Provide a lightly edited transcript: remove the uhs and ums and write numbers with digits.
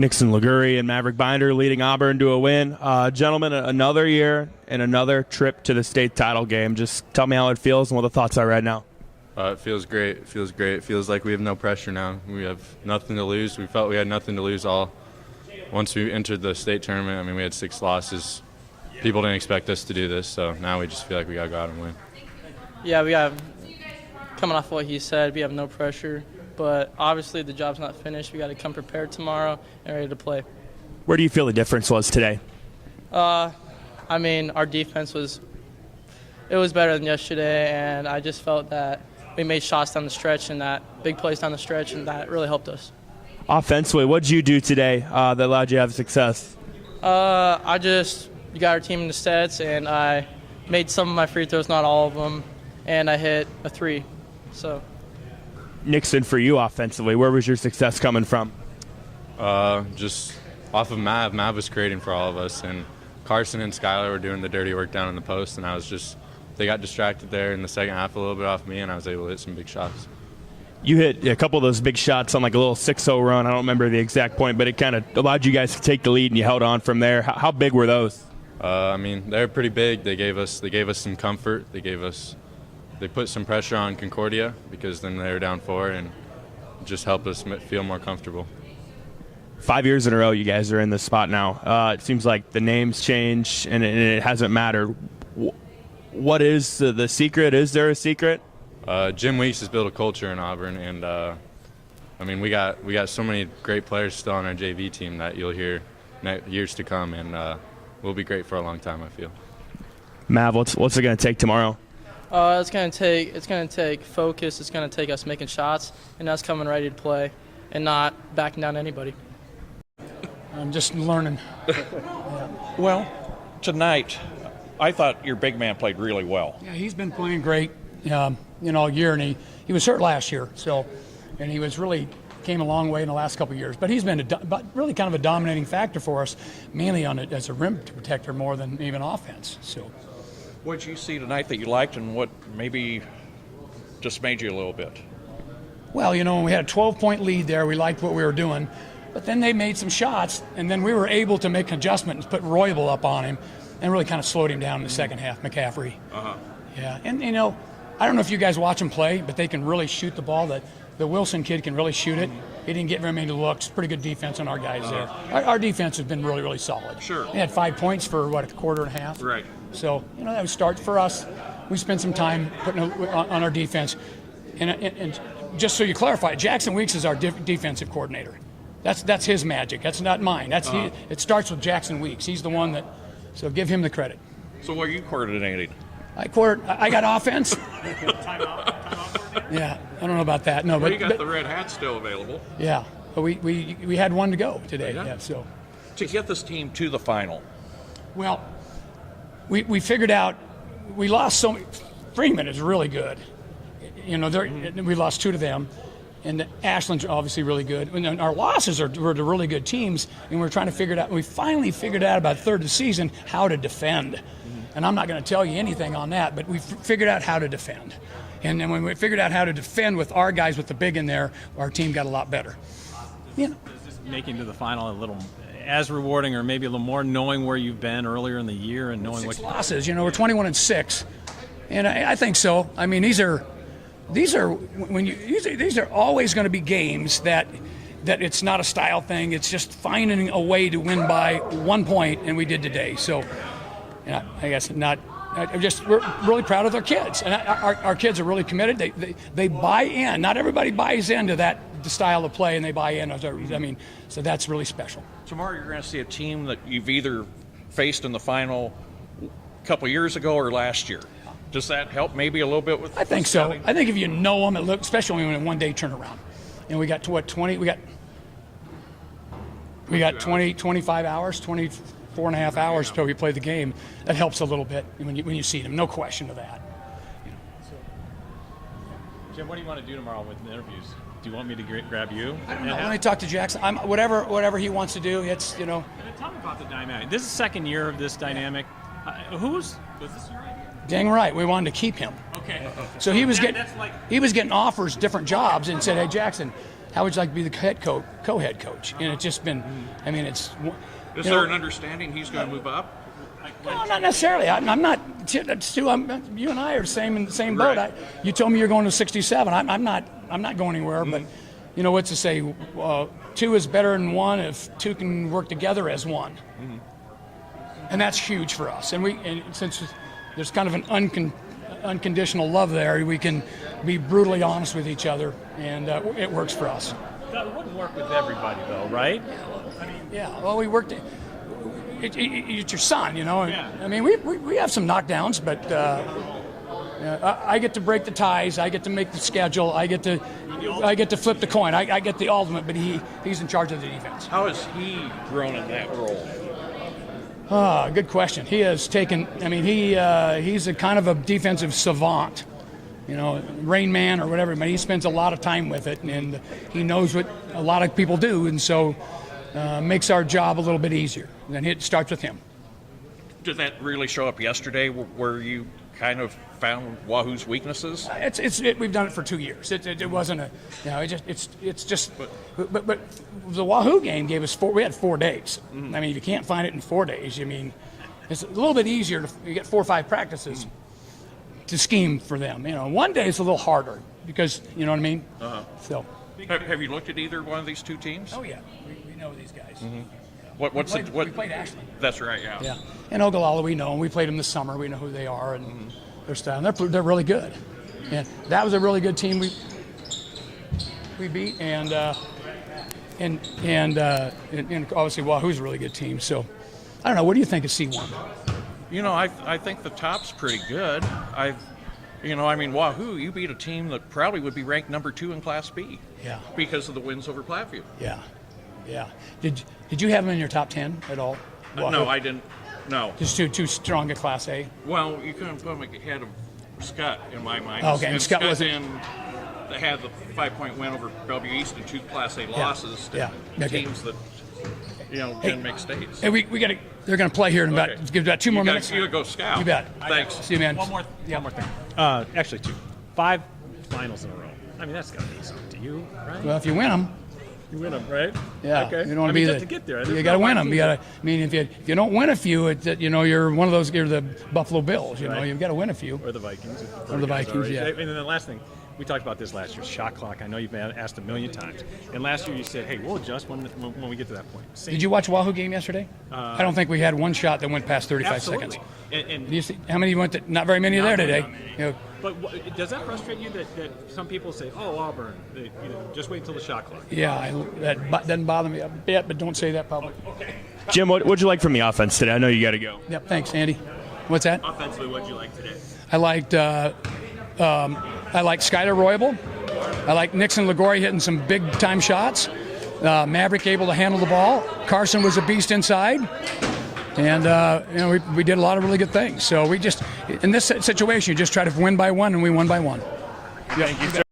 Nixon Liguri and Maverick Binder leading Auburn to a win. Gentlemen, another year and another trip to the state title game. Just tell me how it feels and what the thoughts are right now. It feels great. It feels great. It feels like we have no pressure now. We have nothing to lose. We felt we had nothing to lose all. Once we entered the state tournament, I mean, we had 6 losses. People didn't expect us to do this, so now we just feel like we got to go out and win. Yeah, we have, coming off what he said, we have no pressure. But obviously the job's not finished. We got to come prepared tomorrow and ready to play. Where do you feel the difference was today? I mean, our defense was better than yesterday, and I just felt that we made shots down the stretch and that big plays down the stretch, and that really helped us. Offensively, what did you do today that allowed you to have success? You got our team in the stats, and I made some of my free throws, not all of them, and I hit a 3. So. Nixon, for you offensively, where was your success coming from? Just off of Mav. Mav was creating for all of us, and Carson and Skylar were doing the dirty work down in the post, and they got distracted there in the second half a little bit off me, and I was able to hit some big shots. You hit a couple of those big shots on like a little 6-0 run. I don't remember the exact point, but it kind of allowed you guys to take the lead, and you held on from there. How big were those? I mean, they're pretty big. They gave us some comfort. They put some pressure on Concordia because then they were down 4 and just helped us feel more comfortable. 5 years in a row you guys are in this spot now. It seems like the names change and it hasn't mattered. What is the secret? Is there a secret? Jim Weeks has built a culture in Auburn, and I mean we got so many great players still on our JV team that you'll hear years to come, and we'll be great for a long time, I feel. Mav, what's it going to take tomorrow? It's gonna take focus. It's gonna take us making shots and us coming ready to play, and not backing down anybody. I'm just learning. Well, tonight, I thought your big man played really well. Yeah, he's been playing great, all year, and he was hurt last year, and he was really came a long way in the last couple of years. But he's been really kind of a dominating factor for us, mainly as a rim protector more than even offense. So. What did you see tonight that you liked, and what maybe just made you a little bit? Well, when we had a 12-point lead there, we liked what we were doing. But then they made some shots, and then we were able to make an adjustment and put Royable up on him and really kind of slowed him down in the second half, McCaffrey. Uh-huh. Yeah, and, I don't know if you guys watch him play, but they can really shoot the ball. The Wilson kid can really shoot it. He didn't get very many looks. Pretty good defense on our guys there. Our defense has been really, really solid. Sure. They had 5 points for, a quarter and a half? Right. So, that would start for us. We spent some time putting on our defense. And just so you clarify, Jackson Weeks is our defensive coordinator. That's his magic. That's not mine. It starts with Jackson Weeks. He's the one so give him the credit. So what are you coordinating? I got offense. Yeah, I don't know about that. No, well, you got the red hat still available. Yeah, but we had one to go today. Yeah, so to get this team to the final. Well, we figured out we lost Freeman is really good. We lost 2 to them, and Ashland's obviously really good. And our losses were to really good teams, and we're trying to figure it out. We finally figured out about a third of the season how to defend. Mm-hmm. And I'm not going to tell you anything on that, but we figured out how to defend. And then when we figured out how to defend with our guys with the big in there, our team got a lot better. Is this making to the final a little as rewarding, or maybe a little more, knowing where you've been earlier in the year and knowing 6 losses? We're 21-6, and I think so. I mean, these are always going to be games that it's not a style thing. It's just finding a way to win by 1 point, and we did today. So, I guess we're really proud of our kids, and our kids are really committed. They buy in. Not everybody buys into the style of play, and they buy in. So that's really special. Tomorrow you're going to see a team that you've either faced in the final a couple years ago or last year. Does that help maybe a little bit with? I think so. I think if you know them, especially when a one-day turnaround, and we got 20. We got 25 hours, 24 and a half hours until we play the game. That helps a little bit when you see them. No question of that. Jim, what do you want to do tomorrow with the interviews? Do you want me to grab you? I don't know. Let me talk to Jackson. Whatever he wants to do. It's Tell me about the dynamic. This is the second year of this dynamic. Was this your idea? Dang right. We wanted to keep him. Okay. So he was getting offers, different jobs, and said, "Hey Jackson, how would you like to be the head coach, co-head coach? And it's just been, I mean, it's. Is there an understanding he's going to move up? No, not necessarily. I'm not. Stu, you and I are in the same boat. Right. You told me you're going to 67. I'm not going anywhere. But you know what to say. Two is better than one if two can work together as one, and that's huge for us. And since there's kind of an unconditional love there, we can be brutally honest with each other, and it works for us. That wouldn't work with everybody, though, right? Yeah. Well, we worked. It's your son, you know. Yeah. I mean, we have some knockdowns, but I get to break the ties. I get to make the schedule. I get to flip the coin. I get the ultimate, but he's in charge of the defense. How has he grown in that role? Good question. He has taken. I mean, he's a kind of a defensive savant. You know, Rain Man or whatever. But he spends a lot of time with it, and he knows what a lot of people do, and so. Makes our job a little bit easier. And then it starts with him. Did that really show up yesterday where you kind of found Wahoo's weaknesses? We've done it for 2 years. It wasn't a, you know, it's just, but the Wahoo game gave us we had 4 days. I mean, if you can't find it in 4 days, I mean, it's a little bit easier you get 4 or 5 practices to scheme for them. You know, 1 day is a little harder because, you know what I mean? So. Have you looked at either one of these two teams? Oh yeah, we know these guys. What We played Ashland. That's right. Yeah. Yeah, and Ogallala we know, and we played them this summer. We know who they are and their style. And they're really good. And that was a really good team we beat, and obviously Wahoo's a really good team. So I don't know. What do you think of C1? You know, I think the top's pretty good. I mean, Wahoo, you beat a team that probably would be ranked number 2 in Class B. Yeah. Because of the wins over Platteview. Yeah. Did you have them in your top 10 at all? No, I didn't. No. Just too strong at Class A. Well, you couldn't put them ahead of Scott in my mind. Okay, and Scott wasn't. They had the 5-point win over Bellevue East and 2 Class A losses to teams that didn't make states. Hey, they're going to play here in about 2 more minutes. You go Scout. You bet. Thanks. See you, man. One more thing. Actually, 2. 5 finals in a row. I mean, that's got to be something to you, right? Well, if you win them. You win them, right? Yeah. Okay. You don't want to be just to get there. You got to win them. You got to. I mean, if you don't win a few, you're one of those. You're the Buffalo Bills. You know, you've got to win a few. Or the Vikings. Or the Vikings. Yeah. And then the last thing. We talked about this last year, shot clock. I know you've been asked a million times. And last year you said, hey, we'll adjust when we get to that point. Did you watch Wahoo game yesterday? I don't think we had one shot that went past 35 seconds. And you see, how many went? Not very many there today. But does that frustrate you that some people say, oh, Auburn, just wait until the shot clock? Yeah, that doesn't bother me a bit, but don't say that publicly. Okay. Jim, what'd you like from the offense today? I know you got to go. Yep, thanks, Andy. What's that? Offensively, what'd you like today? I liked Skyler Royable. I like Nixon Liguori hitting some big-time shots. Maverick able to handle the ball. Carson was a beast inside. And, we did a lot of really good things. So we just, in this situation, you just try to win by one, and we won by one. Thank you, sir.